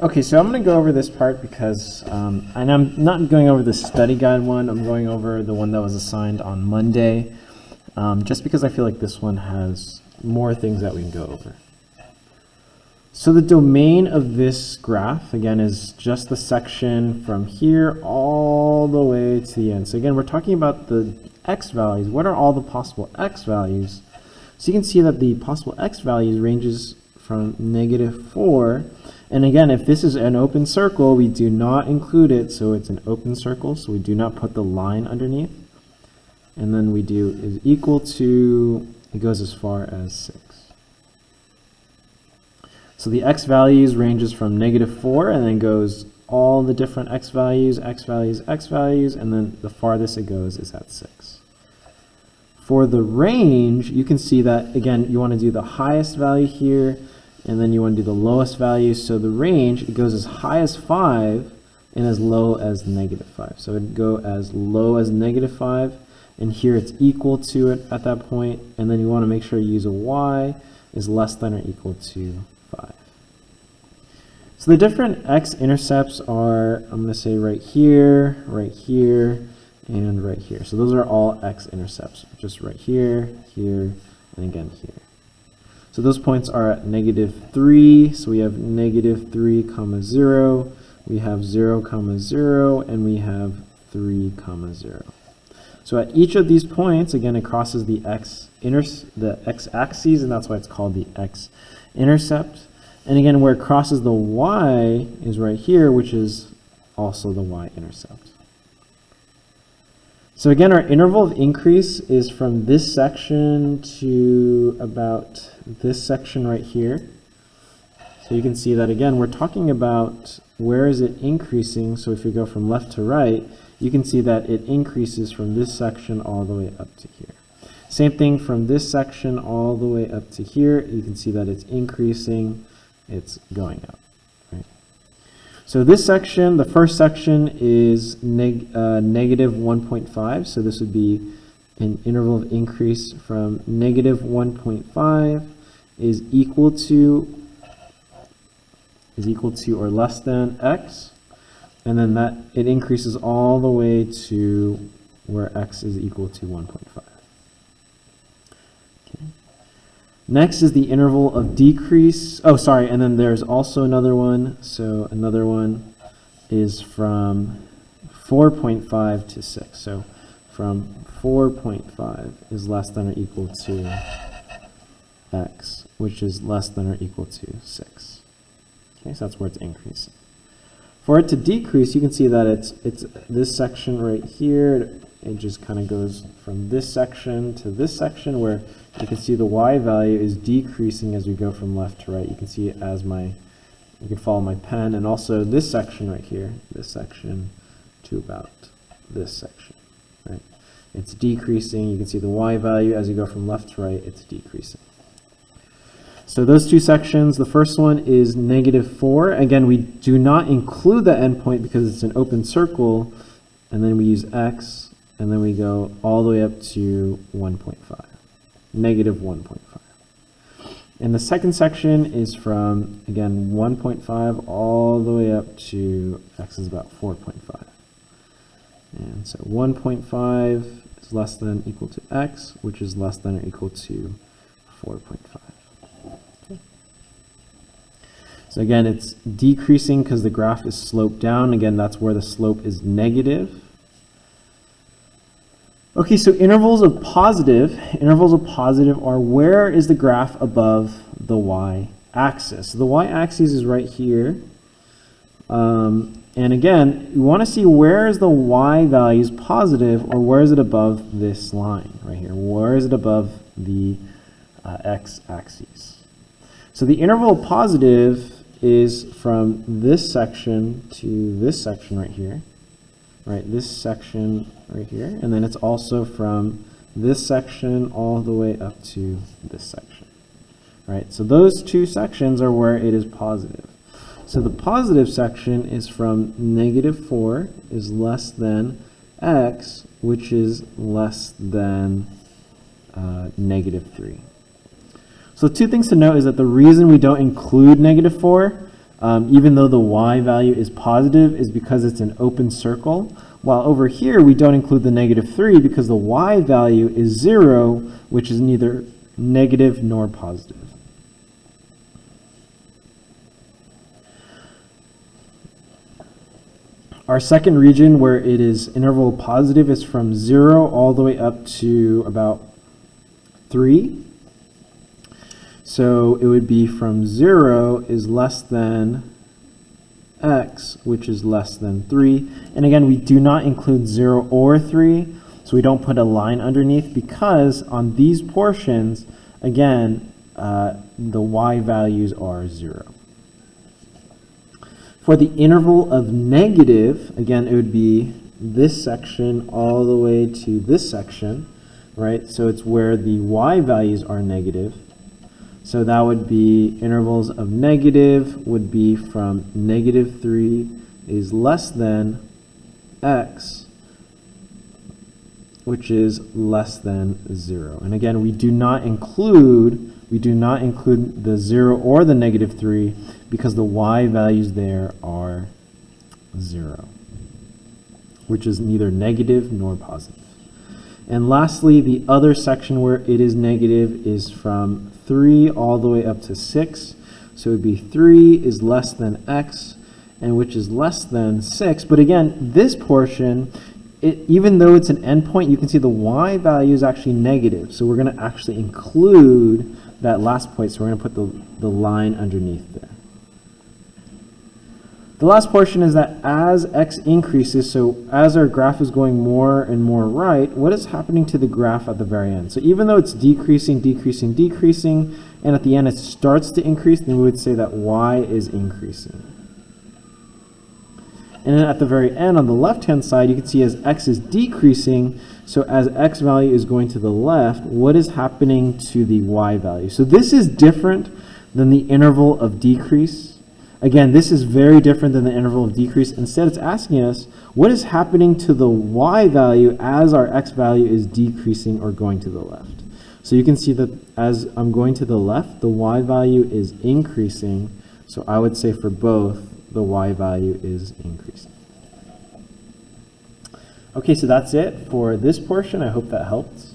Okay, so I'm going to go over this part because, and I'm not going over the study guide one, I'm going over the one that was assigned on Monday, just because I feel like this one has more things that we can go over. So the domain of this graph, again, is just the section from here all the way to the end. So again, we're talking about the x values. What are all the possible x values? So you can see that the possible x values ranges from -4. And again, if this is an open circle, we do not include it, so it's an open circle, so we do not put the line underneath. And then we do is equal to, it goes as far as 6. So the x values ranges from -4 and then goes all the different x values, and then the farthest it goes is at 6. For the range, you can see that, again, you want to do the highest value here, and then you want to do the lowest value. So the range, it goes as high as 5 and as low as -5. So it would go as low as -5, and here it's equal to it at that point, and then you want to make sure you use a y is less than or equal to 5. So the different x-intercepts are, I'm going to say right here, and right here. So those are all x-intercepts, just right here, here, and again here. So those points are at -3, so we have -3, 0, we have 0, 0, and we have 3, 0. So at each of these points, again, it crosses the x-axis, and that's why it's called the x-intercept. And again, where it crosses the y is right here, which is also the y-intercept. So again, our interval of increase is from this section to about this section right here. So you can see that, again, we're talking about where is it increasing. So if you go from left to right, you can see that it increases from this section all the way up to here. Same thing from this section all the way up to here. You can see that it's increasing, it's going up. So this section, the first section is -1.5. So this would be an interval of increase from -1.5 is equal to or less than x. And then that it increases all the way to where x is equal to 1.5. Okay. Next is the interval of decrease. Oh, sorry, and then there's also another one. So another one is from 4.5 to 6. So from 4.5 is less than or equal to x, which is less than or equal to 6. Okay, so that's where it's increasing. For it to decrease, you can see that it's this section right here. It just kind of goes from this section to this section, where you can see the y value is decreasing as we go from left to right. You can see it as you can follow my pen, and also this section right here, this section to about this section, right? It's decreasing. You can see the y value as you go from left to right, it's decreasing. So those two sections, the first one is -4. Again, we do not include the endpoint because it's an open circle, and then we use x, and then we go all the way up to 1.5, -1.5. And the second section is from, again, 1.5 all the way up to x is about 4.5. And so 1.5 is less than or equal to x, which is less than or equal to 4.5. So again, it's decreasing because the graph is sloped down. Again, that's where the slope is negative. Okay, so intervals of positive are where is the graph above the y-axis. So the y-axis is right here. And again, you want to see where is the y values positive, or where is it above this line right here? Where is it above the x-axis? So the interval of positive is from this section to this section right here, right? This section right here, and then it's also from this section all the way up to this section, right? So those two sections are where it is positive. So the positive section is from -4 is less than x, which is less than -3. So two things to note is that the reason we don't include -4 even though the y value is positive, is because it's an open circle, while over here we don't include the -3 because the y value is 0, which is neither negative nor positive. Our second region where it is interval positive is from 0 all the way up to about 3. So it would be from 0 is less than x, which is less than 3. And again, we do not include 0 or 3, so we don't put a line underneath because on these portions, again, the y values are 0. For the interval of negative, again, it would be this section all the way to this section, right? So it's where the y values are negative. So that would be intervals of negative would be from -3 is less than x, which is less than 0. And again, we do not include the 0 or the -3 because the y values there are 0, which is neither negative nor positive. And lastly, the other section where it is negative is from 3 all the way up to 6. So it would be 3 is less than x, and which is less than 6. But again, this portion, even though it's an endpoint, you can see the y value is actually negative. So we're going to actually include that last point. So we're going to put the line underneath there. The last portion is that as x increases, so as our graph is going more and more right, what is happening to the graph at the very end? So even though it's decreasing, decreasing, decreasing, and at the end it starts to increase, then we would say that y is increasing. And then at the very end, on the left-hand side, you can see as x is decreasing, so as x value is going to the left, what is happening to the y value? So this is different than the interval of decrease. Again, this is very different than the interval of decrease. Instead, it's asking us, what is happening to the y value as our x value is decreasing or going to the left? So you can see that as I'm going to the left, the y value is increasing. So I would say for both, the y value is increasing. Okay, so that's it for this portion. I hope that helped.